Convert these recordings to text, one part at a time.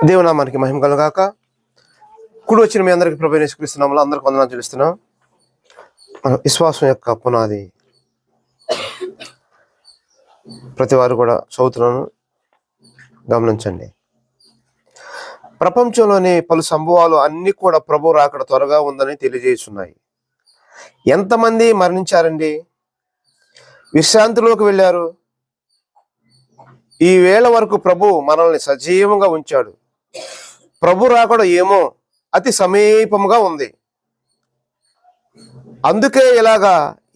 దేవునామానికి మహిమ కలుగాక. కుడి వచ్చిన మీ అందరికి ప్రభువైన యేసుక్రీస్తు నామములో అందరికి వందనాలు చెల్లిస్తున్నాం. విశ్వాసం యొక్క పునాది ప్రతి వారు కూడా చదువుతున్నాను, గమనించండి. ప్రపంచంలోని పలు సంభవాలు అన్ని కూడా ప్రభు రాకడ త్వరగా ఉందని తెలియజేస్తున్నాయి. ఎంతమంది మరణించారండి? విశ్రాంతిలోకి వెళ్ళారు. ఈ వేళ వరకు ప్రభు మనల్ని సజీవంగా ఉంచాడు. ప్రభు రాకడ ఏమో అతి సమీపంగా ఉంది. అందుకే ఇలాగా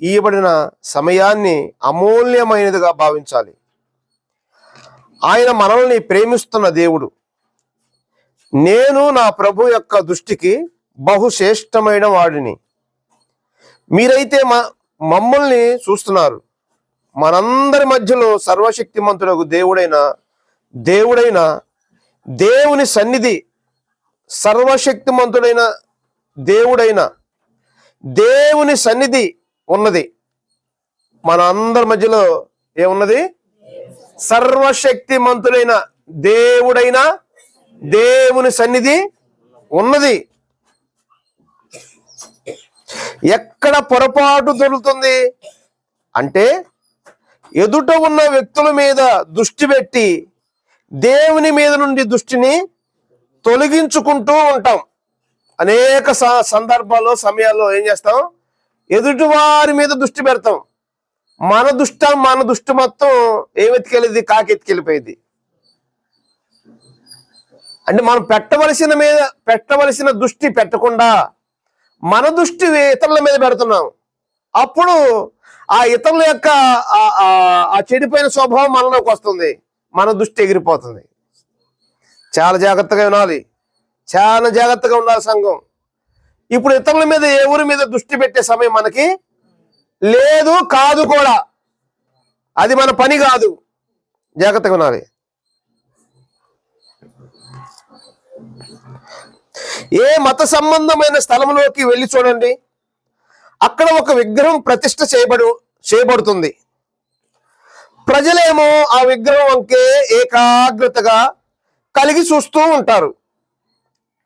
ఇయ్యబడిన సమయాన్ని అమూల్యమైనదిగా భావించాలి. ఆయన మనల్ని ప్రేమిస్తున్న దేవుడు. నేను నా ప్రభు యొక్క దృష్టికి బహుశ్రేష్టమైన వాడిని. మీరైతే మమ్మల్ని చూస్తున్నారు. మనందరి మధ్యలో సర్వశక్తిమంతుడకు దేవుడైన దేవుని సన్నిధి, సర్వశక్తిమంతుడైన దేవుని సన్నిధి ఉన్నది. మన అందరి మధ్యలో ఏమున్నది? సర్వశక్తిమంతుడైన దేవుని సన్నిధి ఉన్నది. ఎక్కడ పొరపాటు దొరుకుతుంది అంటే, ఎదుట ఉన్న వ్యక్తుల మీద దృష్టి పెట్టి దేవుని మీద నుండి దృష్టిని తొలగించుకుంటూ ఉంటాం. అనేక సందర్భాల్లో, సమయాల్లో ఏం చేస్తాం? ఎదుటి వారి మీద దృష్టి పెడతాం. మన దృష్టి మొత్తం ఏమెత్తికెళ్ళింది? కాకెత్తికెళ్ళిపోయింది. అంటే మనం పెట్టవలసిన దృష్టి పెట్టకుండా మన దృష్టి ఇతరుల మీద పెడుతున్నాం. అప్పుడు ఆ ఇతరుల యొక్క ఆ చెడిపోయిన స్వభావం మనలోకి వస్తుంది. మన దృష్టి ఎగిరిపోతుంది. చాలా జాగ్రత్తగా వినాలి, చాలా జాగ్రత్తగా ఉండాలి సంఘం. ఇప్పుడు ఇతరుల మీద, ఎవరి మీద దృష్టి పెట్టే సమయం మనకి లేదు, కాదు కూడా. అది మన పని కాదు. జాగ్రత్తగా ఉండాలి. ఏ మత సంబంధమైన స్థలంలోకి వెళ్ళి చూడండి, అక్కడ ఒక విగ్రహం ప్రతిష్ఠ చేయబడుతుంది. ప్రజలేమో ఆ విగ్రహం వంకే ఏకాగ్రతగా కలిగి చూస్తూ ఉంటారు.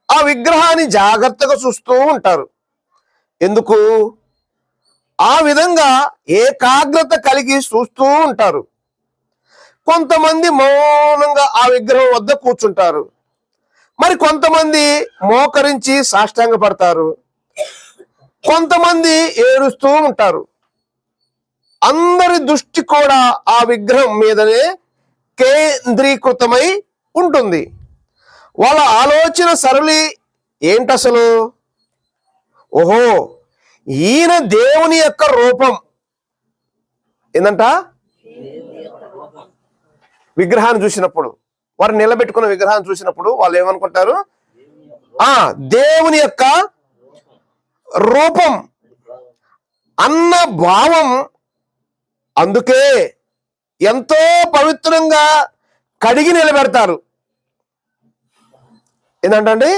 ఆ విగ్రహాన్ని జాగ్రత్తగా చూస్తూ ఉంటారు. ఎందుకు? ఆ విధంగా ఏకాగ్రత కలిగి చూస్తూ ఉంటారు. కొంతమంది మౌనంగా ఆ విగ్రహం వద్ద కూర్చుంటారు. మరి కొంతమంది మోకరించి సాష్టాంగ పడతారు. కొంతమంది ఏడుస్తూ ఉంటారు. అందరి దృష్టి కూడా ఆ విగ్రహం మీదనే కేంద్రీకృతమై ఉంటుంది. వాళ్ళ ఆలోచన సరళి ఏంటసలు? ఓహో, ఈయన దేవుని యొక్క రూపం. ఏందంట? విగ్రహాన్ని చూసినప్పుడు, వారు నిలబెట్టుకున్న విగ్రహాన్ని చూసినప్పుడు వాళ్ళు ఏమనుకుంటారు? దేవుని యొక్క రూపం అన్న భావం. అందుకే ఎంతో పవిత్రంగా కడిగి నిలబెడతారు. ఏంటంటే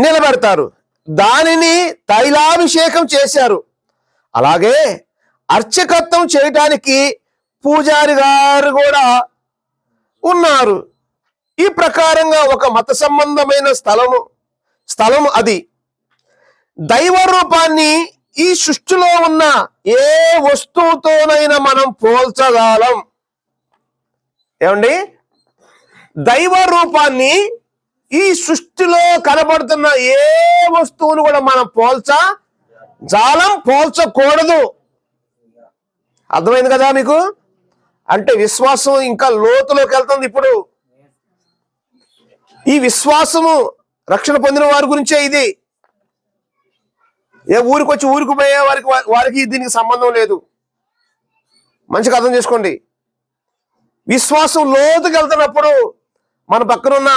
నిలబెడతారు. దానిని తైలాభిషేకం చేశారు. అలాగే అర్చకత్వం చేయటానికి పూజారి గారు కూడా ఉన్నారు. ఈ ప్రకారంగా ఒక మత సంబంధమైన స్థలం అది. దైవ రూపాన్ని ఈ సృష్టిలో ఉన్న ఏ వస్తువుతోనైనా మనం పోల్చగలం. ఏమండి? దైవ రూపాన్ని ఈ సృష్టిలో కనబడుతున్న ఏ వస్తువును కూడా మనం పోల్చకూడదు. అర్థమైంది కదా మీకు? అంటే విశ్వాసం ఇంకా లోతులోకి వెళ్తుంది. ఇప్పుడు ఈ విశ్వాసము రక్షణ పొందిన వారి గురించే ఇది. ఏ ఊరికి వచ్చి ఊరికి పోయే వారికి దీనికి సంబంధం లేదు. మంచిగా అర్థం చేసుకోండి. విశ్వాసం లోతుకి వెళ్తున్నప్పుడు మన పక్కనున్న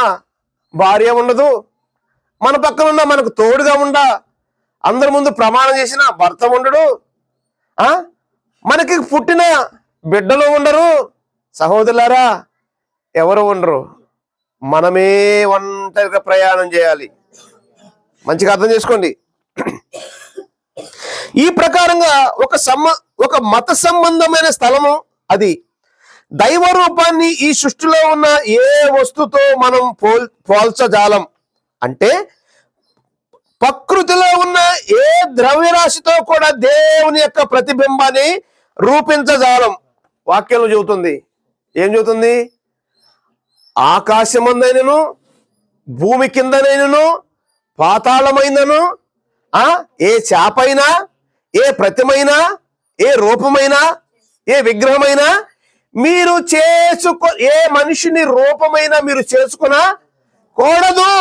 భార్య ఉండదు, మన పక్కనున్న మనకు తోడుగా అందరి ముందు ప్రమాణం చేసిన భర్త ఉండడు, మనకి పుట్టిన బిడ్డలు ఉండరు, సహోదరులారా ఎవరు ఉండరు. మనమే ఒంటరిగా ప్రయాణం చేయాలి. మంచిగా అర్థం చేసుకోండి. ఈ ప్రకారంగా ఒక మత సంబంధమైన స్థలము అది. దైవ రూపాన్ని ఈ సృష్టిలో ఉన్న ఏ వస్తుతో మనం పోల్చజాలం. అంటే ప్రకృతిలో ఉన్న ఏ ద్రవ్యరాశితో కూడా దేవుని యొక్క ప్రతిబింబాన్ని రూపించజాలం. వాక్యంలో చెబుతుంది. ఏం చెబుతుంది? ఆకాశమందైనను భూమి కిందనైనను పాతాళమైనను ఏ చేపైనా ఏ ప్రతిమైనా ఏ రూపమైనా ఏ విగ్రహమైనా మీరు ఏ మనిషిని రూపమైనా మీరు చేసుకునకూడదు.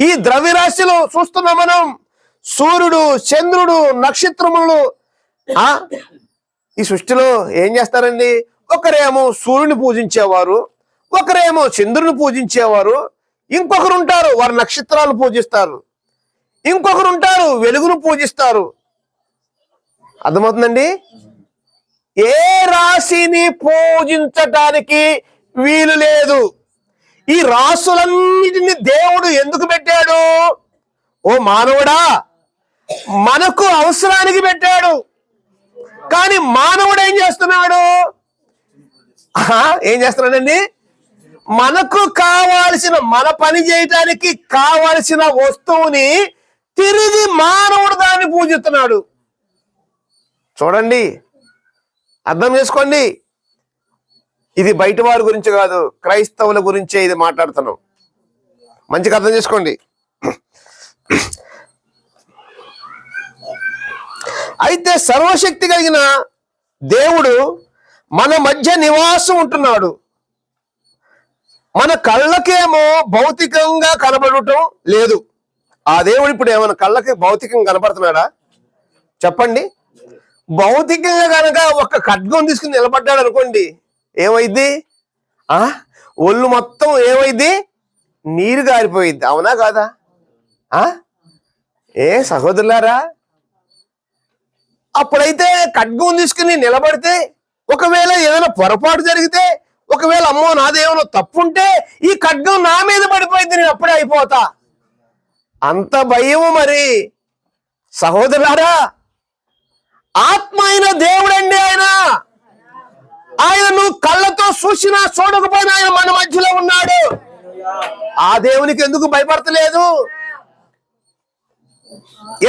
ఈ ద్రవ్యరాశిలో చూస్తున్నాం మనం. సూర్యుడు, చంద్రుడు, నక్షత్రములు ఈ సృష్టిలో ఏం చేస్తారండి? ఒకరేమో సూర్యుని పూజించేవారు, ఒకరేమో చంద్రుని పూజించేవారు, ఇంకొకరు ఉంటారు వారు నక్షత్రాలు పూజిస్తారు, ఇంకొకరు ఉంటారు వెలుగును పూజిస్తారు. అర్థమవుతుందండి? ఏ రాశిని పూజించటానికి వీలు లేదు. ఈ రాసులన్నిటిని దేవుడు ఎందుకు పెట్టాడు? ఓ మానవుడా, మనకు అవసరానికి పెట్టాడు. కానీ మానవుడు ఏం చేస్తున్నాడు? ఏం చేస్తున్నాడండి? మనకు కావాల్సిన, మన పని చేయటానికి కావాల్సిన వస్తువుని తిరిగి మానవుడు దాన్ని పూజిస్తున్నాడు. చూడండి, అర్థం చేసుకోండి. ఇది బయట వారి గురించి కాదు, క్రైస్తవుల గురించే ఇది మాట్లాడుతున్నాం. మంచిగా అర్థం చేసుకోండి. అయితే సర్వశక్తి కలిగిన దేవుడు మన మధ్య నివాసం ఉంటున్నాడు. మన కళ్ళకేమో భౌతికంగా కనబడటం లేదు. ఆ దేవుడు ఇప్పుడు ఏమైనా కళ్ళకి భౌతికంగా కనబడుతున్నాడా? చెప్పండి. భౌతికంగా కనుక ఒక ఖడ్గం తీసుకుని నిలబడ్డాడు అనుకోండి, ఏమైంది? ఒళ్ళు మొత్తం ఏమైంది? నీరు గారిపోయింది. అవునా కాదా? ఏ సహోదరులారా, అప్పుడైతే ఖడ్గం తీసుకుని నిలబడితే ఒకవేళ ఏదైనా పొరపాటు జరిగితే, ఒకవేళ అమ్మో నాదేమైనా తప్పుంటే ఈ ఖడ్గం నా మీద పడిపోయింది, నేను అప్పుడే అయిపోతా. అంత భయము. మరి సహోదరులారా, ఆత్మ అయిన దేవుడండి ఆయన నువ్వు కళ్ళతో చూసినా చూడకపోయినా ఆయన మన మధ్యలో ఉన్నాడు. ఆ దేవునికి ఎందుకు భయపడతలేదు?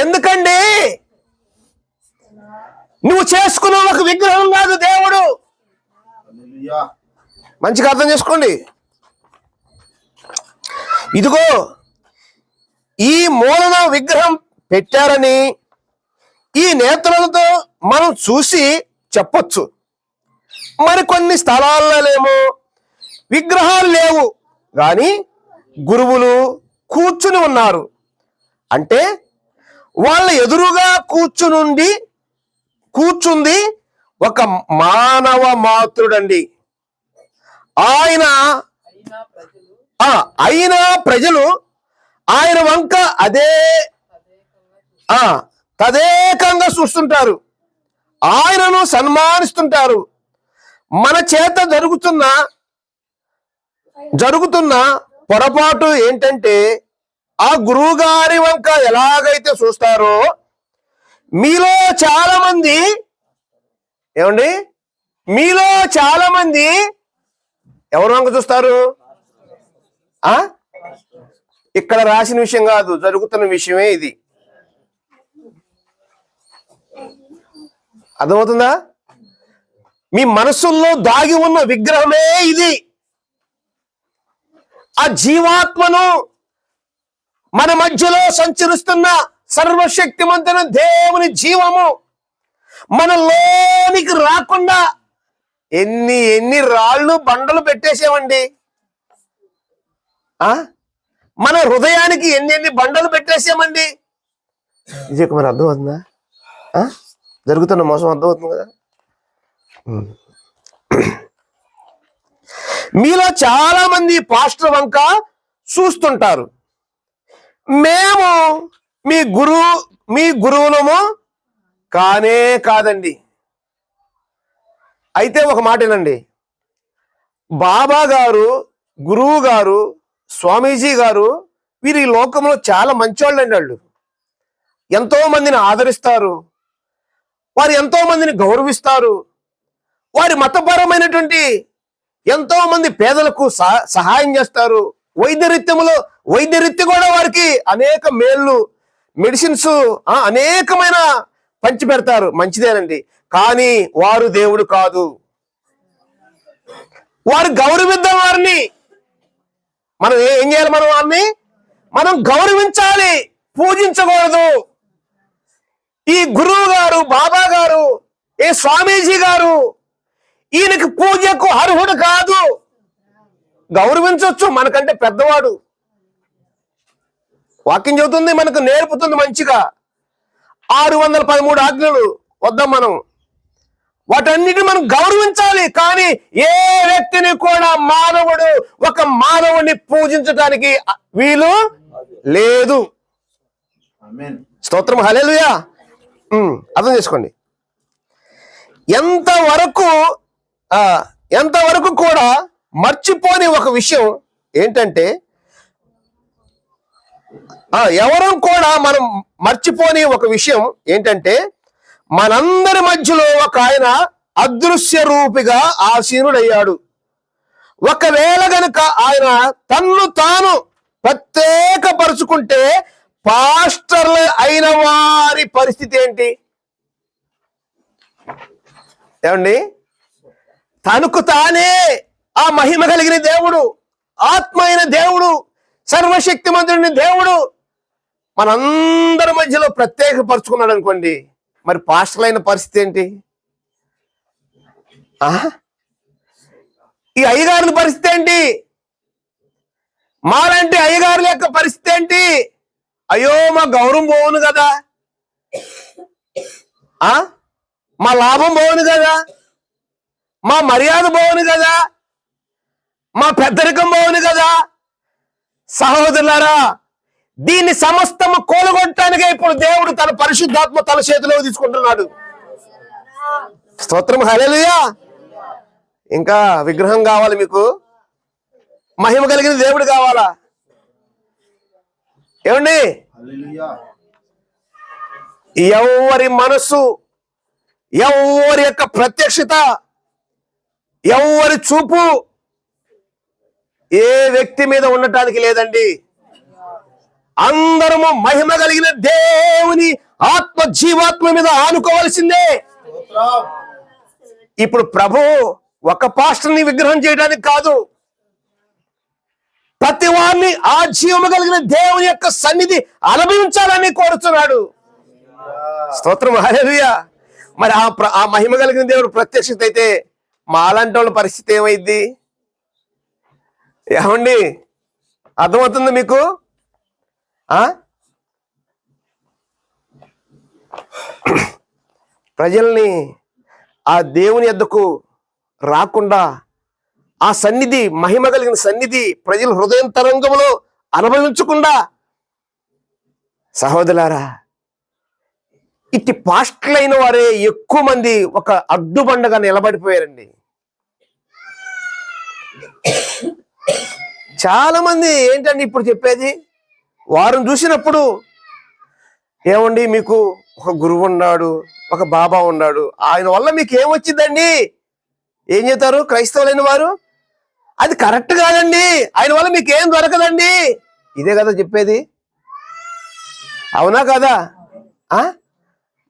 ఎందుకండి? నువ్వు చేసుకున్న ఒక విగ్రహం కాదు దేవుడు. మంచిగా అర్థం చేసుకోండి. ఇదిగో ఈ మూలన విగ్రహం పెట్టారని ఈ నేత్రాలతో మనం చూసి చెప్పొచ్చు. మరికొన్ని స్థలాలలోనేమో విగ్రహాలు లేవు, కానీ గురువులు కూర్చుని ఉన్నారు. అంటే వాళ్ళ ఎదురుగా కూర్చుంది ఒక మానవ మాతృడండి. అయినా ప్రజలు ఆయన వంక తదేకంగా చూస్తుంటారు, ఆయనను సన్మానిస్తుంటారు. మన చేత జరుగుతున్న పొరపాటు ఏంటంటే, ఆ గురువు గారి వంక ఎలాగైతే చూస్తారో మీలో చాలా మంది ఎవరి వంక చూస్తారు? ఇక్కడ రాసిన విషయం కాదు, జరుగుతున్న విషయమే ఇది. అర్థమవుతుందా? మీ మనసుల్లో దాగి ఉన్న విగ్రహమే ఇది. ఆ జీవాత్మను మన మధ్యలో సంచరిస్తున్న సర్వశక్తిమంతుని దేవుని జీవము మనలోనికి రాకుండా ఎన్ని రాళ్ళు బండలు పెట్టేసామండి. మన హృదయానికి ఎన్ని బండలు పెట్టేసామండి. ఇది మరి అర్థమవుతుందా? జరుగుతున్న మోసం అర్థమవుతుంది కదా? మీలో చాలా మంది పాస్టర్ వంక చూస్తుంటారు. మేము మీ గురువులము కానే కాదండి. అయితే ఒక మాట ఏనండి, బాబా గారు, గురువు గారు, స్వామీజీ గారు వీరి లోకంలో చాలా మంచోళ్ళండి. వాళ్ళు ఎంతో మందిని ఆదరిస్తారు, వారు ఎంతో మందిని గౌరవిస్తారు, వారి మతపరమైనటువంటి ఎంతో మంది పేదలకు సహాయం చేస్తారు. వైద్యరీత్య కూడా వారికి అనేక మేళ్ళు, మెడిసిన్స్ అనేకమైన పంచి పెడతారు. మంచిదేనండి. కానీ వారు దేవుడు కాదు. వారు గౌరవిద్దాం వారిని. మనం ఏం చేయాలి? వారిని మనం గౌరవించాలి, పూజించకూడదు. ఈ గురువు గారు, బాబా గారు, ఏ స్వామీజీ గారు ఈయనకి పూజకు అర్హుడు కాదు. గౌరవించవచ్చు, మనకంటే పెద్దవాడు. వాక్యం చెబుతుంది, మనకు నేర్పుతుంది మంచిగా. 613 ఆజ్ఞలు వద్దాం మనం. వాటన్నిటిని మనం గౌరవించాలి. కానీ ఏ వ్యక్తిని కూడా మానవుడు ఒక మానవుడిని పూజించడానికి వీలు లేదు. స్తోత్రం, హల్లెలూయా. అర్థం చేసుకోండి. ఎంతవరకు కూడా మర్చిపోని ఒక విషయం ఏంటంటే, ఎవరం కూడా మనం మర్చిపోని ఒక విషయం ఏంటంటే, మనందరి మధ్యలో ఒక ఆయన అదృశ్య రూపిగా ఆసీనుడయ్యాడు. ఒకవేళ గనుక ఆయన తన్ను తాను ప్రత్యేకపరుచుకుంటే పాస్టర్లు అయిన వారి పరిస్థితి ఏంటి? ఏమండి? తనకు తానే ఆ మహిమ కలిగిన దేవుడు, ఆత్మ అయిన దేవుడు, సర్వశక్తిమంతుడిని దేవుడు మనందరి మధ్యలో ప్రత్యేకపరుచుకున్నాడు అనుకోండి, మరి పాస్టర్లైన పరిస్థితి ఏంటి? ఈ అయ్యగారుల పరిస్థితి ఏంటి? మాలాంటి అయ్యగారుల యొక్క పరిస్థితి ఏంటి? అయ్యో, మా గౌరవం పోవును కదా, మా లాభం పోవును కదా, మా మర్యాద పోవును కదా, మా పెద్దరికం పోవును కదా. సహోదరులారా, దీన్ని సమస్తము కూలగొట్టడానికే ఇప్పుడు దేవుడు తన పరిశుద్ధాత్మ తన చేతిలో తీసుకుంటున్నాడు. స్తోత్రం, హల్లెలూయా. ఇంకా విగ్రహం కావాలి మీకు? మహిమ కలిగిన దేవుడు కావాలా? ఏమండి? ఎవరి మనస్సు, ఎవరి యొక్క ప్రత్యక్షత, ఎవరి చూపు ఏ వ్యక్తి మీద ఉండటానికి లేదండి. అందరము మహిమ కలిగిన దేవుని ఆత్మ జీవాత్మ మీద ఆనుకోవాల్సిందే. ఇప్పుడు ప్రభు ఒక పాస్టర్ని విగ్రహం చేయడానికి కాదు, ప్రతి వారిని ఆ జీవము కలిగిన దేవుని యొక్క సన్నిధి అనుభవించాలని కోరుతున్నాడు. స్తోత్రం, హల్లెలూయా. మరి ఆ మహిమ కలిగిన దేవుడు ప్రత్యక్షత అయితే మాలాంటి వాళ్ళ పరిస్థితి ఏమైంది? ఏమండి? అర్థమవుతుంది మీకు? ప్రజల్ని ఆ దేవుని యొద్దకు రాకుండా, ఆ సన్నిధి, మహిమ కలిగిన సన్నిధి ప్రజల హృదయంతరంగంలో అనుభవించకుండా, సహోదరులారా, ఇట్టి పాస్టర్లైన వారే ఎక్కువ మంది ఒక అడ్డుబండగా నిలబడిపోయారండి. చాలా మంది ఏంటండి ఇప్పుడు చెప్పేది, వారిని చూసినప్పుడు, ఏమండి మీకు ఒక గురువు ఉన్నాడు, ఒక బాబా ఉన్నాడు, ఆయన వల్ల మీకు ఏమొచ్చిందండి? ఏం చెప్తారు క్రైస్తవులైన వారు? అది కరెక్ట్ కాదండి, ఆయన వల్ల మీకు ఏం దొరకదండి. ఇదే కదా చెప్పేది, అవునా కదా?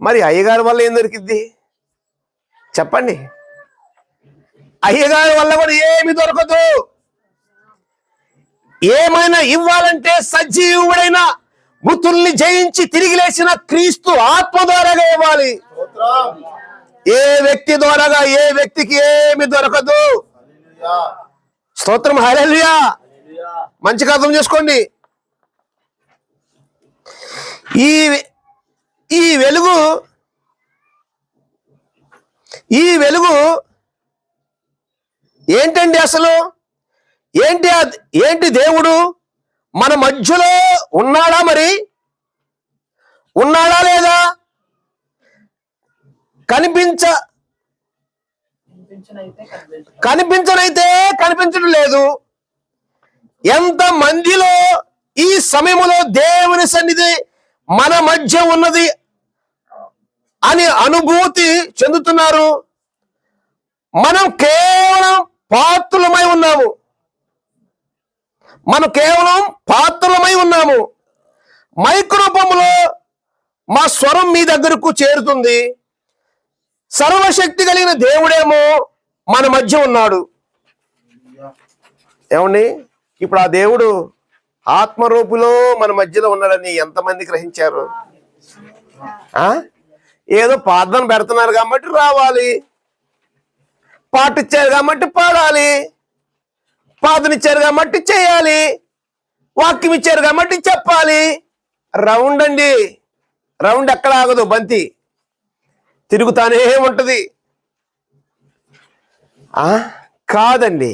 మరి అయ్యగారి వల్ల ఏం దొరికిద్ది చెప్పండి? అయ్యగారి వల్ల కూడా ఏమి దొరకదు. ఏమైనా ఇవ్వాలంటే సజీవుడైన, మృతుల్ని జయించి తిరిగి లేచిన క్రీస్తు ఆత్మ ద్వారాగా ఇవ్వాలి. ఏ వ్యక్తి ద్వారాగా ఏ వ్యక్తికి ఏమి దొరకదు. స్తోత్రం, హల్లెలూయా. మంచిగా అర్థం చేసుకోండి. ఈ వెలుగు ఏంటండి అసలు? ఏంటి దేవుడు మన మధ్యలో ఉన్నాడా? మరి ఉన్నాడా లేదా? కనిపించనైతే కనిపించడం లేదు. ఎంత మందిలో ఈ సమయంలో దేవుని సన్నిధి మన మధ్య ఉన్నది అని అనుభూతి చెందుతున్నారు? మనం కేవలం పాత్రులమై ఉన్నాము. మనం కేవలం పాత్రలమై ఉన్నాము. మైక్ రూపంలో మా స్వరం మీ దగ్గరకు చేరుతుంది. సర్వశక్తి కలిగిన దేవుడేమో మన మధ్య ఉన్నాడు. ఏమండి, ఇప్పుడు ఆ దేవుడు ఆత్మరూపులో మన మధ్యలో ఉన్నాడని ఎంతమంది గ్రహించారు? ఏదో ప్రార్థన పెడుతున్నారు కాబట్టి రావాలి, పాట ఇచ్చారు కాబట్టి పాడాలి, ప్రార్థన ఇచ్చారు కాబట్టి చేయాలి, వాక్యం ఇచ్చారు కాబట్టి చెప్పాలి. రౌండ్ అండి, రౌండ్ ఎక్కడ ఆగదు, బంతి తిరుగుతానే ఉంటది. కాదండి,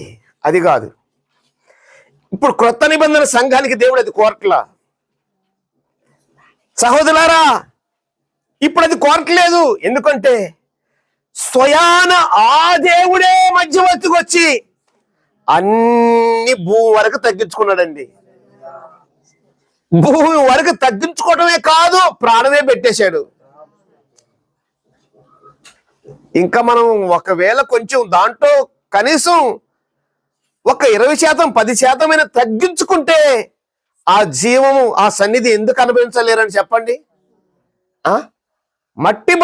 అది కాదు. ఇప్పుడు క్రొత్త నిబంధన సంఘానికి దేవుడు అది కోరట్లా. సహోదరులారా, ఇప్పుడు అది కోరట్లేదు. ఎందుకంటే స్వయాన ఆ దేవుడే మధ్యవర్తికి వచ్చి అన్ని భూమి వరకు తగ్గించుకున్నాడండి. భూమి వరకు తగ్గించుకోవడమే కాదు, ప్రాణమే పెట్టేశాడు. ఇంకా మనం ఒకవేళ కొంచెం దాంట్లో కనీసం ఒక 20%, 10% తగ్గించుకుంటే ఆ జీవము, ఆ సన్నిధి ఎందుకు అనుభవించలేరని చెప్పండి. మట్టి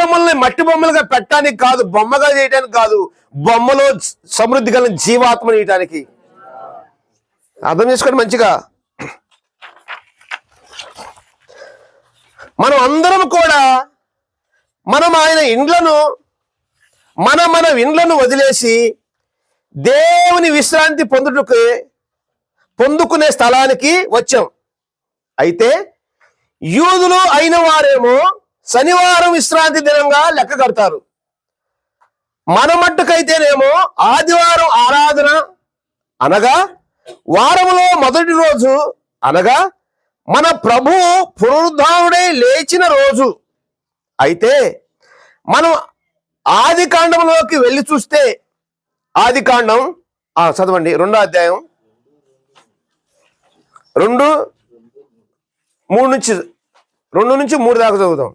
బొమ్మలుగా పెట్టడానికి కాదు, బొమ్మగా చేయడానికి కాదు, బొమ్మలో సమృద్ధి కలిగిన జీవాత్మని ఇయటానికి. అర్థం చేసుకోండి మంచిగా. మనం అందరం కూడా మనం ఆయన ఇండ్లను మన ఇండ్లను వదిలేసి దేవుని విశ్రాంతి పొందుకునే స్థలానికి వచ్చాం. అయితే యూదులు అయిన వారేమో శనివారం విశ్రాంతి దినంగా లెక్క కడతారు. మన మట్టుకైతేనేమో ఆదివారం ఆరాధన అనగా వారములో మొదటి రోజు అనగా మన ప్రభువు పునరుద్ధానుడై లేచిన రోజు. అయితే మనం ఆది కాండంలోకి వెళ్ళి చూస్తే, ఆది కాండం చదవండి, 2వ అధ్యాయం 2 నుంచి 3 దాకా చదువుదాం.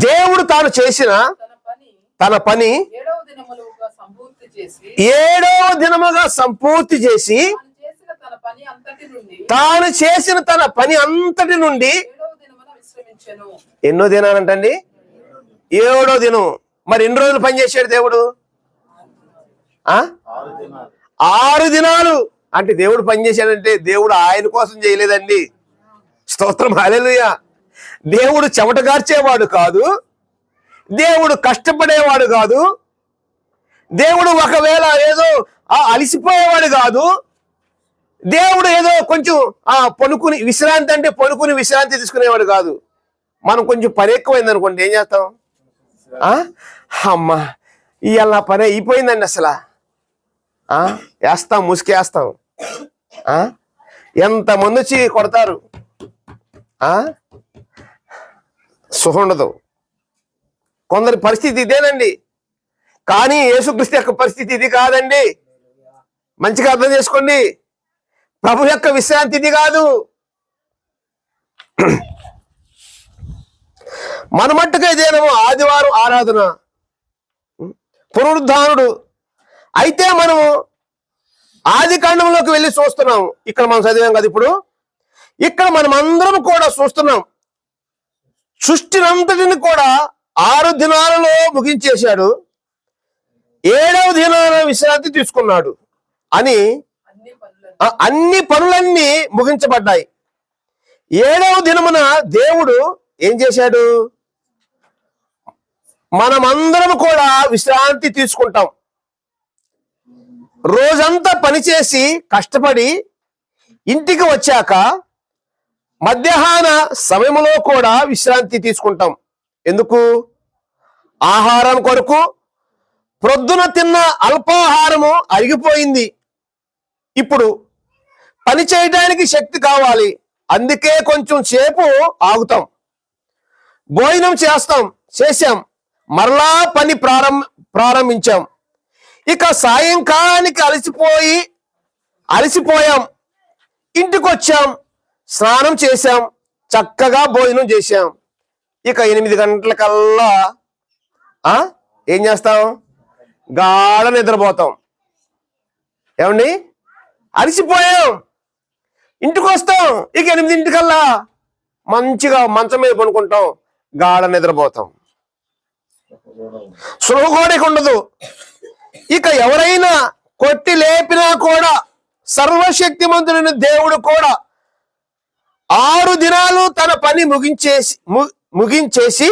దేవుడు తాను చేసిన తన పని 7వ దినముగా సంపూర్తి చేసి తాను చేసిన తన పని అంతటి నుండి ఎన్నో దినాలంటండి? 7వ దినం. మరి ఎన్ని రోజులు పనిచేశాడు దేవుడు? 6 దినాలు. అంటే దేవుడు పనిచేశాడంటే దేవుడు ఆయన కోసం చేయలేదండి. స్తోత్రం, హల్లెలూయా. దేవుడు చెమట గార్చేవాడు కాదు, దేవుడు కష్టపడేవాడు కాదు, దేవుడు ఒకవేళ ఏదో అలిసిపోయేవాడు కాదు, దేవుడు ఏదో కొంచెం పనుకుని విశ్రాంతి అంటే పనుకుని విశ్రాంతి తీసుకునేవాడు కాదు. మనం కొంచెం పని ఎక్కువైంది అనుకోండి, ఏం చేస్తాం? అమ్మా ఇవాళ నా పని అయిపోయిందండి, అసలు వేస్తాం, ముసుకేస్తాం. ఎంతమంది వచ్చి కొడతారు, సుఖం ఉండదు. కొందరి పరిస్థితి ఇదేనండి. కానీ యేసుక్రీస్తు యొక్క పరిస్థితి ఇది కాదండి. మంచిగా అర్థం చేసుకోండి. ప్రభు యొక్క విశ్రాంతి ఇది కాదు. మన మట్టుగా ఇదేనేమో ఆదివారం ఆరాధన, పునరుద్ధానుడు. అయితే మనము ఆది కాండంలోకి వెళ్ళి చూస్తున్నాం. ఇక్కడ మనం చదివాం కదా, ఇప్పుడు ఇక్కడ మనం అందరం కూడా చూస్తున్నాం. సృష్టినంతటిని కూడా 6 దినాలలో ముగించేశాడు, 7వ దినాన విశ్రాంతి తీసుకున్నాడు అని అన్ని పనులన్నీ ముగించబడ్డాయి. 7వ దినమున దేవుడు ఏం చేశాడు? మనమందరం కూడా విశ్రాంతి తీసుకుంటాం. రోజంతా పనిచేసి కష్టపడి ఇంటికి వచ్చాక మధ్యాహ్న సమయంలో కూడా విశ్రాంతి తీసుకుంటాం. ఎందుకు? ఆహారం కొరకు. ప్రొద్దున తిన్న అల్పాహారము అరిగిపోయింది, ఇప్పుడు పని చేయడానికి శక్తి కావాలి, అందుకే కొంచెం సేపు ఆగుతాం, భోజనం చేశాం, మరలా పని ప్రారంభించాం. ఇక సాయంకాలానికి అలసిపోయాం, ఇంటికి వచ్చాం, స్నానం చేశాం, చక్కగా భోజనం చేశాం. ఇక 8 గంటలకల్లా ఏం చేస్తాం? గాఢ నిద్రపోతాం. ఏమండి? అలసిపోయాం, ఇంటికి వస్తాం, ఇక 8 మంచిగా మంచం మీద పడుకుంటాం, గాఢ నిద్రపోతాం, సుఖగోడకి ఉండదు. ఇక ఎవరైనా కొట్టి లేపినా కూడా సర్వశక్తిమంతుడైన దేవుడు కూడా 6 దినాలు తన పని ముగించేసి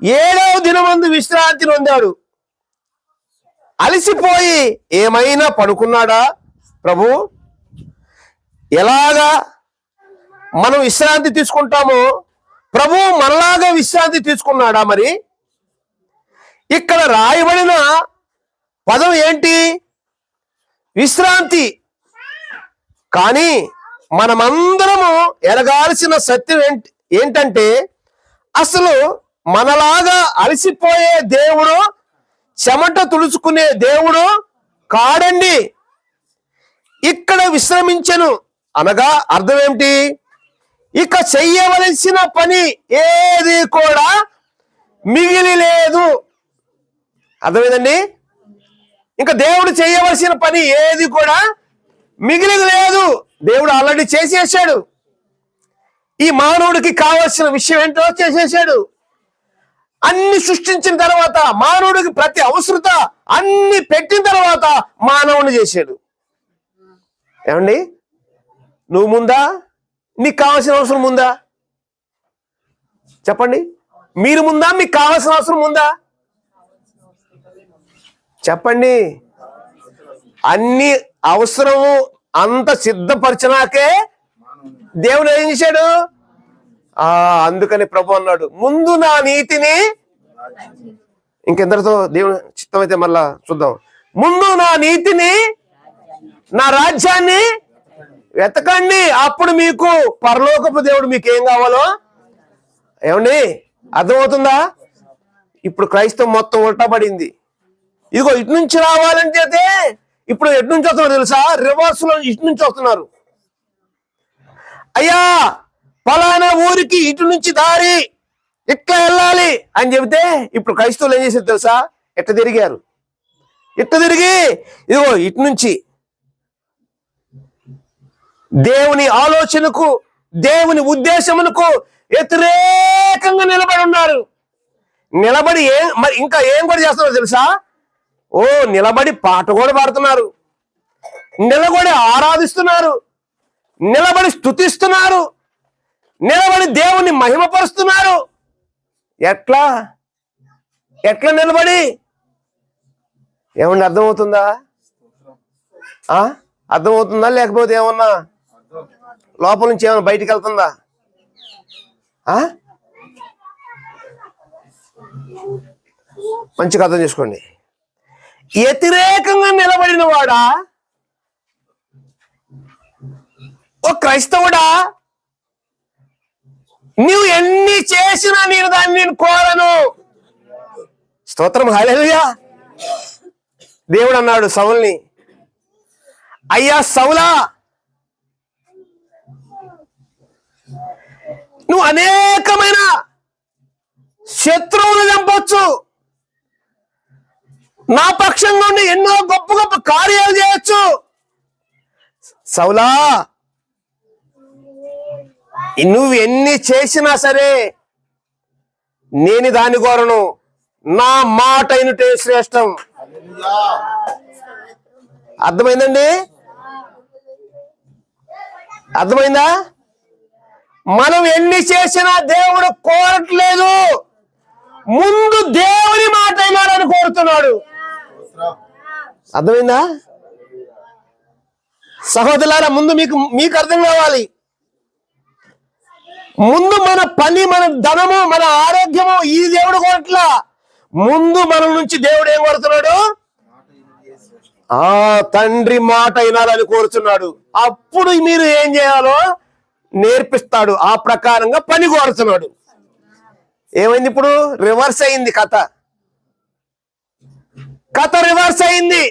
7వ దినమందు విశ్రాంతి పొందాడు. అలసిపోయి ఏమైనా పడుకున్నాడా ప్రభు? ఎలాగా మనం విశ్రాంతి తీసుకుంటామో ప్రభు మనలాగా విశ్రాంతి తీసుకున్నాడా? మరి ఇక్కడ రాయబడిన పదం ఏంటి? విశ్రాంతి. కానీ మనమందరము ఎరగాల్సిన సత్యం ఏంటంటే అసలు మనలాగా అలసిపోయే దేవుడు, చెమట తుడుచుకునే దేవుడు కాడండి. ఇక్కడ విశ్రమించెను అనగా అర్థం ఏమిటి? ఇక చెయ్యవలసిన పని ఏది కూడా మిగిలి లేదు. అర్థమైందండి? ఇంకా దేవుడు చేయవలసిన పని ఏది కూడా మిగిలి లేదు. దేవుడు ఆల్రెడీ చేసేసాడు. ఈ మానవుడికి కావలసిన విషయం ఏంటో చేసేసాడు. అన్ని సృష్టించిన తర్వాత మానవుడికి ప్రతి అవసరత అన్ని పెట్టిన తర్వాత మానవుని చేశాడు. ఏమండి? నువ్వు ముందా? నీకు కావాల్సిన అవసరం ముందా? చెప్పండి. మీరు ముందా? మీకు కావాల్సిన అవసరం ఉందా? చెప్పండి. అన్ని అవసరము అంత సిద్ధపరిచినాకే దేవుడు ఏం చేశాడు? అందుకని ప్రభు అన్నాడు, ముందు నా నీతిని, ఇంకెందరితో దేవుడు చిత్తమైతే మళ్ళా చూద్దాం, ముందు నా నీతిని, నా రాజ్యాన్ని వెతకండి, అప్పుడు మీకు పరలోకపు దేవుడు మీకు ఏం కావాలో. ఏమండి? అర్థమవుతుందా? ఇప్పుడు క్రైస్తవం మొత్తం ఉల్టా పడింది. ఇదిగో ఇటు నుంచి రావాలంటే ఇప్పుడు ఎటు నుంచి వస్తున్నారు తెలుసా? రివర్స్ లో ఇటు నుంచి వస్తున్నారు. అయ్యా పలానా ఊరికి ఇటు నుంచి దారి, ఇట్లా వెళ్ళాలి అని చెబితే ఇప్పుడు క్రైస్తవులు ఏం చేశారు తెలుసా? ఎట్ట తిరిగారు. ఇట్ట తిరిగి ఇదిగో ఇటు నుంచి దేవుని ఆలోచనకు, దేవుని ఉద్దేశమునకు వ్యతిరేకంగా నిలబడి ఉన్నారు. నిలబడి మరి ఇంకా ఏం కూడా చేస్తున్నారు తెలుసా? నిలబడి పాట కూడా పాడుతున్నారు, నిలబడి ఆరాధిస్తున్నారు, నిలబడి స్తుతిస్తున్నారు, నిలబడి దేవుని మహిమపరుస్తున్నారు. ఎట్లా నిలబడి? ఏమన్నా అర్థమవుతుందా? అర్థమవుతుందా? లేకపోతే ఏమన్నా లోపల నుంచి ఏమన్నా బయటికి వెళ్తుందా? మంచిగా అర్థం చేసుకోండి. వ్యతిరేకంగా నిలబడిన వాడా? ఓ క్రైస్తవుడా, నువ్వు ఎన్ని చేసినా నేను దాన్ని కోరను. స్తోత్రం, హల్లెలూయా. దేవుడు అన్నాడు సౌలుని, అయ్యా సౌలా, నువ్వు అనేకమైన శత్రువులు చంపొచ్చు, నా పక్షంగా ఉండి ఎన్నో గొప్ప గొప్ప కార్యాలు చేయొచ్చు. సౌలా, నువ్వు ఎన్ని చేసినా సరే నేను దాని కోరను, నా మాట అయినటే శ్రేష్టం. అర్థమైందండి? అర్థమైందా? మనం ఎన్ని చేసినా దేవుడు కోరట్లేదు, ముందు దేవుని మాట అయినాడని కోరుతున్నాడు. అర్థమైందా? సహోదరులారా, ముందు మీకు అర్థం కావాలి. ముందు మన పని, మన ధనము, మన ఆరోగ్యము ఈ దేవుడు కోరట్లా. ముందు మన నుంచి దేవుడు ఏం కోరుతున్నాడు? తండ్రి మాట అయినాలని కోరుతున్నాడు. అప్పుడు మీరు ఏం చేయాలో నేర్పిస్తాడు. ఆ ప్రకారంగా పని కోరుతున్నాడు. ఏమైంది? ఇప్పుడు రివర్స్ అయింది కథ రివర్స్ అయింది.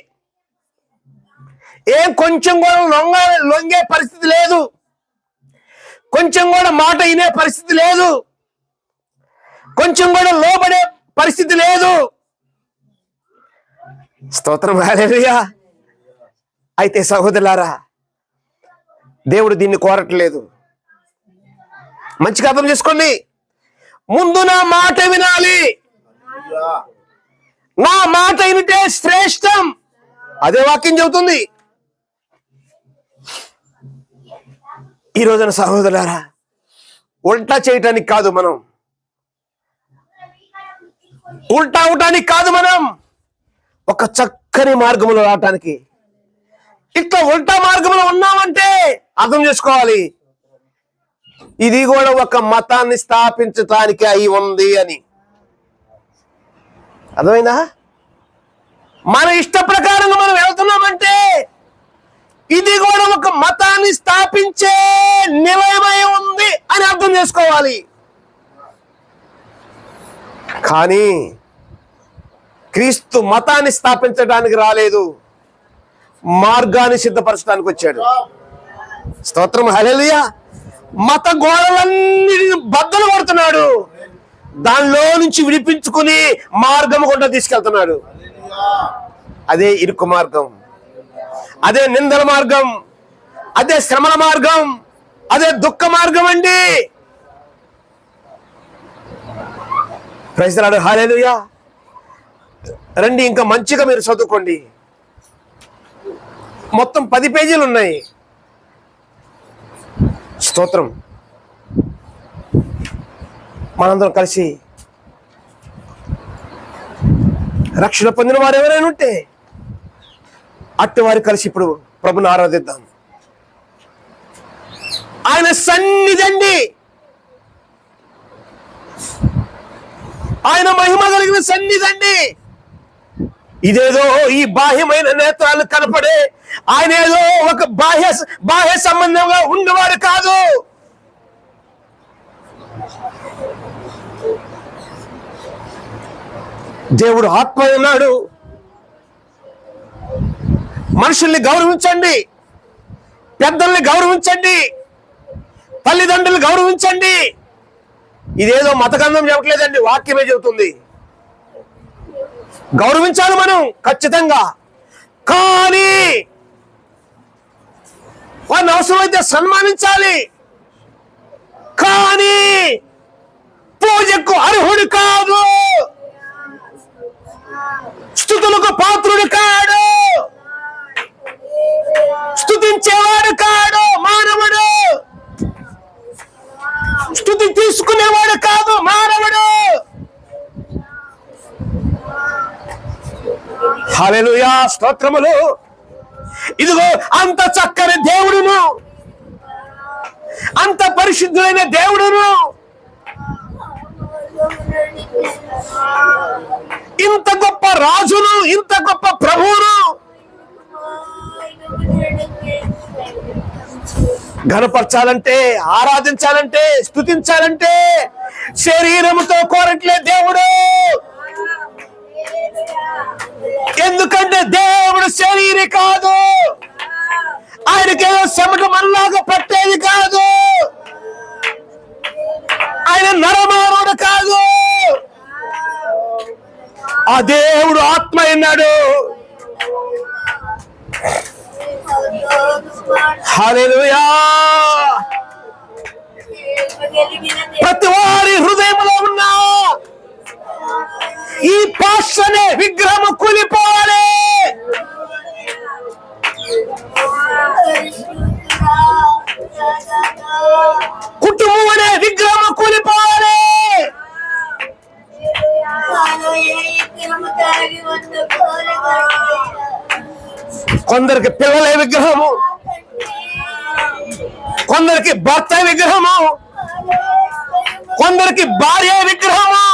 కొంచెం కూడా లొంగే పరిస్థితి లేదు, కొంచెం కూడా మాట వినే పరిస్థితి లేదు, కొంచెం కూడా లోబడే పరిస్థితి లేదు. స్తోత్రం, హల్లెలూయా. అయితే సహోదరులారా, దేవుడు దీన్ని కోరట్లేదు. మంచిగా అర్థం చేసుకోండి. ముందు నా మాట వినాలి, నా మాట వినితే శ్రేష్టం. అదే వాక్యం చెబుతుంది. ఈ రోజున సహోదరులారా, ఉల్టా చేయటానికి కాదు మనం, ఉల్టా అవటానికి కాదు, మనం ఒక చక్కని మార్గంలో రావటానికి. ఇట్లా ఉల్టా మార్గంలో ఉన్నామంటే అర్థం చేసుకోవాలి, ఇది కూడా ఒక మతాన్ని స్థాపించటానికి అయి ఉంది అని. అర్థమైందా? మన ఇష్ట ప్రకారంగా మనం వెళ్తున్నామంటే ఇది కూడా ఒక మతాన్ని స్థాపించే నిలయమై ఉంది అని అర్థం చేసుకోవాలి. కానీ క్రీస్తు మతాన్ని స్థాపించడానికి రాలేదు, మార్గాన్ని సిద్ధపరచడానికి వచ్చాడు. స్తోత్రం, హల్లెలూయా. మత గోడలన్నిటిని బద్దలు కొడుతున్నాడు, దానిలో నుంచి విడిపించుకుని మార్గం గుండా తీసుకెళ్తున్నాడు. అదే ఇరుకు మార్గం, అదే నిందల మార్గం, అదే శ్రమల మార్గం, అదే దుఃఖ మార్గం అండి. ప్రైజ్ ది లార్డ్, హల్లెలూయా. రండి, ఇంకా మంచిగా మీరు చదువుకోండి. మొత్తం 10 పేజీలు ఉన్నాయి. స్తోత్రం. మనందరం కలిసి రక్షణ పొందిన వారు ఎవరైనా ఉంటే అట్టి వారు కలిసి ఇప్పుడు ప్రభుని ఆరాధిద్దాం. ఆయన సన్నిధి అండి, ఆయన మహిమ కలిగిన సన్నిధి అండి. ఇదేదో ఈ బాహ్యమైన నేత్రాలు కనపడే ఆయన ఏదో ఒక బాహ్య సంబంధంగా ఉన్నవాడు కాదు. దేవుడు ఆత్మ ఉన్నాడు. మనుషుల్ని గౌరవించండి, పెద్దల్ని గౌరవించండి, తల్లిదండ్రులు గౌరవించండి. ఇదేదో మతగంధం చెప్పట్లేదండి, వాక్యమే చెబుతుంది. గౌరవించాలి మనం ఖచ్చితంగా, కానీ వారిని అవసరమైతే సన్మానించాలి. కానీ పూజకు అర్హుడు కాదు, స్తుతులకు పాత్రుడు కాడు, స్తుతించేవాడు కాడు మానవుడు, స్తుతి తీసుకునేవాడు కాదు మానవుడు. హల్లెలూయా, స్తోత్రములు. ఇదిగో అంత చక్కని దేవుడును, అంత పరిశుద్ధులైన దేవుడును, ఇంత గొప్ప రాజును, ఇంత గొప్ప ప్రభువును ఘనపరచాలంటే, ఆరాధించాలంటే, స్తుతించాలంటే శరీరముతో కోరట్లే దేవుడు. ఎందుకంటే దేవుడు శరీరి కాదు, ఆయనకేదో చెమట మనలాగా పట్టేది కాదు, ఆయన నరమానవుడు కాదు. ఆ దేవుడు ఆత్మ అన్నాడు. హల్లెలూయా. ప్రతి వారి హృదయంలో ఉన్న ఈ పాషనే విగ్రహము కూలిపోవాలి. కుటుంబం అనే విగ్రహము కూలిపోవాలి. కొందరికి పిల్లలే విగ్రహము, కొందరికి భర్త విగ్రహము, కొందరికి భార్య విగ్రహము,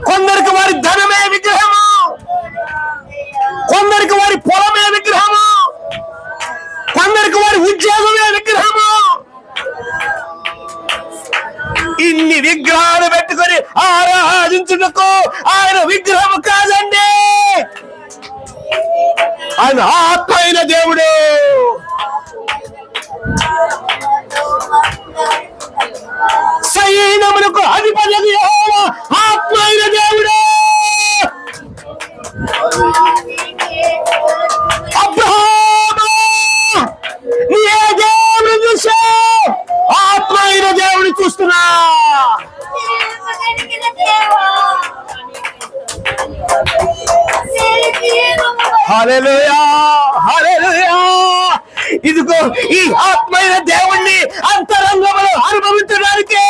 కొందరికి వారి ధనమే విగ్రహము, కొందరికి వారి పొలమే విగ్రహము, కొందరికి వారి ఉద్యోగమే విగ్రహము. ఇన్ని విగ్రహాలు పెట్టుకొని ఆరాధించుటకు ఆయన విగ్రహము కాదండి, ఆయన ఆత్మ అయిన దేవుడు. సైన్యములకు అధిపతి ఆత్మ అయిన దేవుడు. హల్లెలూయా, హల్లెలూయా. ఇదిగో ఈ ఆత్మైన దేవుణ్ణి అంతరంగంలో అనుభవించడానికి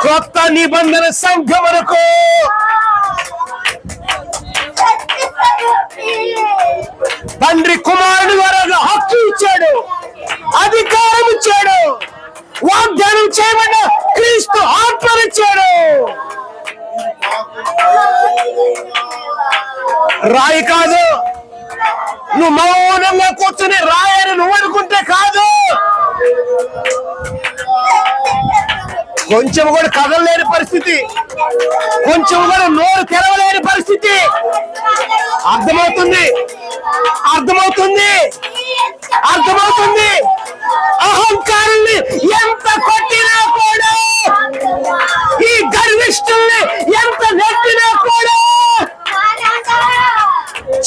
కొత్త నిబంధన సంఘమునకు తండ్రి కుమారుడు ద్వారా హక్కు ఇచ్చాడు, అధికారం ఇచ్చాడు, వాగ్దానం చేయమన్న క్రీస్తు ఆత్మనిచ్చాడు. రాయి కాదు, నువ్వు మౌనంగా కూర్చొని రాయని నువ్వు అనుకుంటే కాదు. కొంచెం కూడా కదలలేని పరిస్థితి, కొంచెం కూడా నోరు తెరవలేని పరిస్థితి. అర్థమవుతుంది, అర్థమవుతుంది, అర్థమవుతుంది. అహంకారాన్ని ఎంత కొట్టినా కూడా, ఈ గర్విష్ఠుల్ని ఎంత నెట్టినా కూడా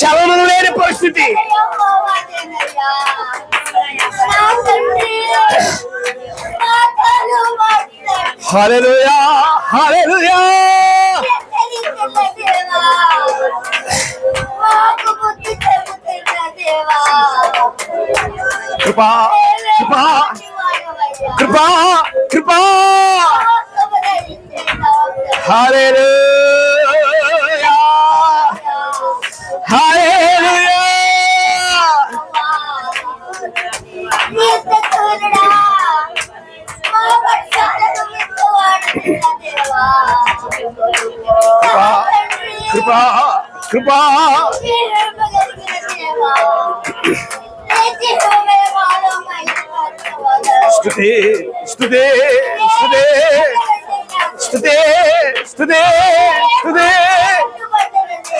చలనం లేని పరిస్థితి. హల్లెలూయా, హల్లెలూయా. కృపా, కృపా, కృపా, కృపా. హల్లెలూయా, హల్లెలూయా. కృపా, కృపా, స్తుతి, స్తుతి, స్తుతి, స్తుతి, స్తుతి, స్తుతి.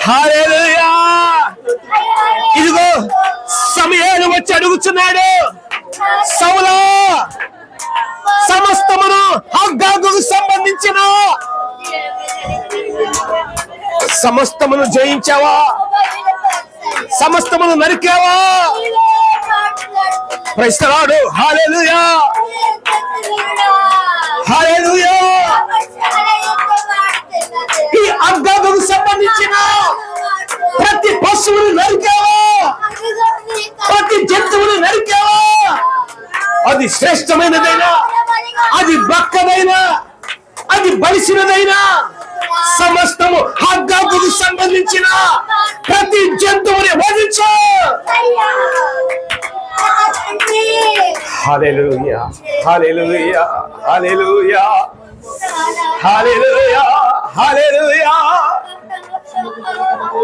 హల్లెలూయా. ఇదిగో సమయాలు వచ్చి అడుగుతున్నాడు, సౌలా సమస్తమును అగ్గాగుకు సంబంధించిన సమస్తమును జయించావా? సమస్తమును నరికావా? ప్రైస్తలాడు. హల్లెలూయా, హల్లెలూయా. ఈ అగ్గాగుకు సంబంధించిన ప్రతి పశువును నరికావా? ప్రతి జంతువును నరికావా? అది శ్రేష్టమైనదైనా, అది బక్కదైనా, అది బలిసినదైనా, సమస్తము హగ్గాగుకు సంబంధించిన ప్రతి జంతువుని వధించు. హల్లెలూయా, హల్లెలూయా, హల్లెలూయా, హల్లెలూయా, హల్లెలూయా.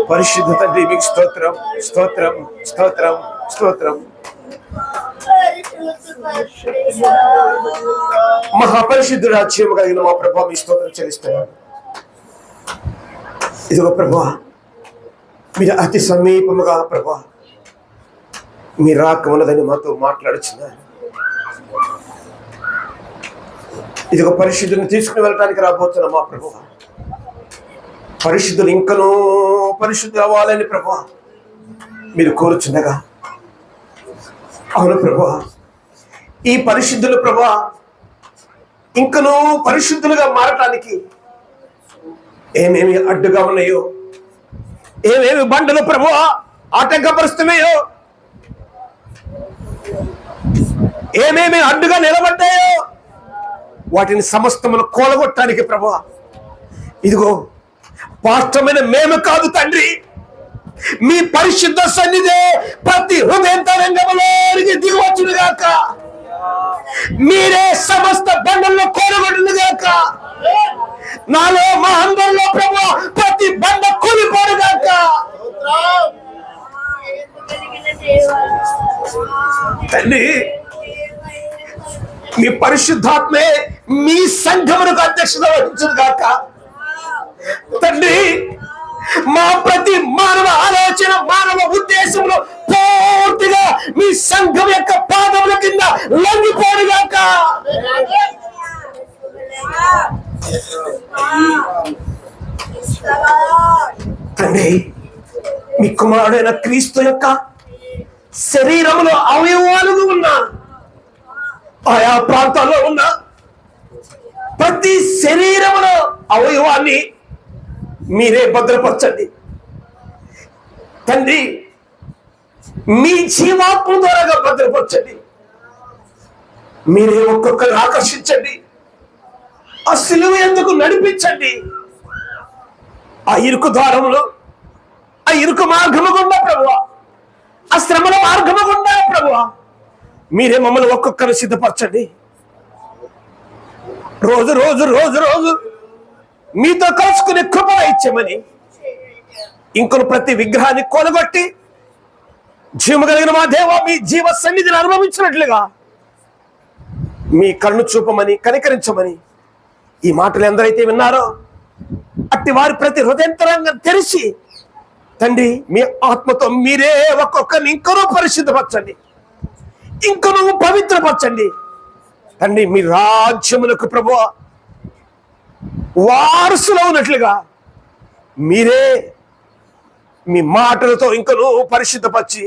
పరిశుద్ధ తండ్రి మీకు స్తోత్రం, స్తోత్రం, స్తోత్రం, స్తోత్రం. మహాపరిశుద్ధుడు రాజ్యము కలిగిన మా ప్రభువా మీ స్తోత్రం చెల్లిస్తున్నాను. ఇదిగో ప్రభువా, మీరు అతి సమీపముగా ప్రభువా మీ రాక ఉన్నదని మాతో మాట్లాడుచున్నారు. ఇదిగో పరిశుద్ధుని తీసుకుని వెళ్ళడానికి రాబోతున్నా మా ప్రభువా. పరిశుద్ధులు ఇంకనూ పరిశుద్ధులు అవ్వాలని ప్రభువా మీరు కోరుచుండగా, అవును ప్రభువా, ఈ పరిశుద్ధులు ప్రభువా ఇంకనూ పరిశుద్ధులుగా మారటానికి ఏమేమి అడ్డుగా ఉన్నాయో, ఏమేమి బండలు ప్రభువా ఆటంకపరుస్తున్నాయో, ఏమేమి అడ్డుగా నిలబడ్డాయో వాటిని సమస్తమును కూలగొట్టడానికి ప్రభువా ఇదిగో పాష్టమైన మేము కాదు తండ్రి, మీ పరిశుద్ధ సన్నిధే ప్రతి హృదయంతరంగంలోనికి దిగవచ్చును గాక. మీరే సమస్త బండల్లో కూలగొట్టును గాక. నాలో మా అందరిలో ప్రభువా ప్రతి బండ కూలిపోను గాక. తండ్రి, మీ పరిశుద్ధాత్మే మీ సంఘమునకు అధ్యక్షత వహించును గాక. తండ్రి, మా ప్రతి మానవ ఆలోచన, మానవ ఉద్దేశంలో పూర్తిగా మీ సంఘం యొక్క పాదముల కింద లొంగిపోనుగాక. తండ్రి, మీ కుమారుడైన క్రీస్తు యొక్క శరీరంలో అవయవాలుగా ఉన్న ఆయా ప్రాంతాల్లో ఉన్న ప్రతి శరీరంలో అవయవాన్ని మీరే భద్రపరచండి. తండ్రి మీ జీవాత్మ ద్వారా భద్రపరచండి. మీరే ఒక్కొక్కరు ఆకర్షించండి, ఆ సిలువ ఎందుకు నడిపించండి. ఆ ఇరుకు ద్వారంలో, ఆ ఇరుకు మార్గము గుండా ప్రభువా, ఆ శ్రమల మార్గము గుండా ప్రభువా, మీరే మమ్మల్ని ఒక్కొక్కరు సిద్ధపరచండి. రోజు రోజు రోజు రోజు మీతో కలుసుకునే కృప ఇచ్చామని, ఇంకొక ప్రతి విగ్రహాన్ని కొలగొట్టి జీవము కలిగిన మా దేవ మీ జీవ సన్నిధిని అనుభవించినట్లుగా మీ కన్ను చూపమని, కనికరించమని ఈ మాటలు ఎందరైతే విన్నారో అట్టి వారి ప్రతి హృదయంతరంగా తెరిచి తండ్రి మీ ఆత్మతో మీరే ఒక్కొక్కరిని ఇంకనూ పరిశుద్ధపరచండి, ఇంకనూ పవిత్రపరచండి. తండ్రి మీ రాజ్యములకు ప్రభువా వారసులు ఉన్నట్లుగా మీరే మీ మాటలతో ఇంకనూ పరిశుద్ధపరిచి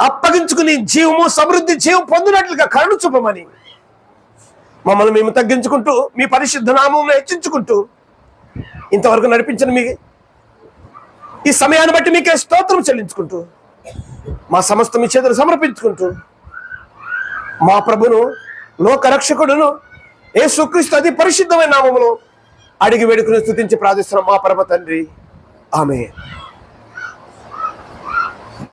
అప్పగించుకుని జీవము సమృద్ధి జీవం పొందినట్లుగా కరుణ చూపమని మమ్మల్ని మేము తగ్గించుకుంటూ మీ పరిశుద్ధ నామమును హెచ్చించుకుంటూ ఇంతవరకు నడిపించిన మీ ఈ సమయాన్ని బట్టి మీకే స్తోత్రం చెల్లించుకుంటూ మా సమస్త మీ చేతులు సమర్పించుకుంటూ మా ప్రభును లోకరక్షకుడును యేసుక్రీస్తు అతి పరిశుద్ధమైన నామములో అడిగి వేడుకుని స్తుతించి ప్రార్థిస్తున్నాం మా పరమ తండ్రి. ఆమేన్.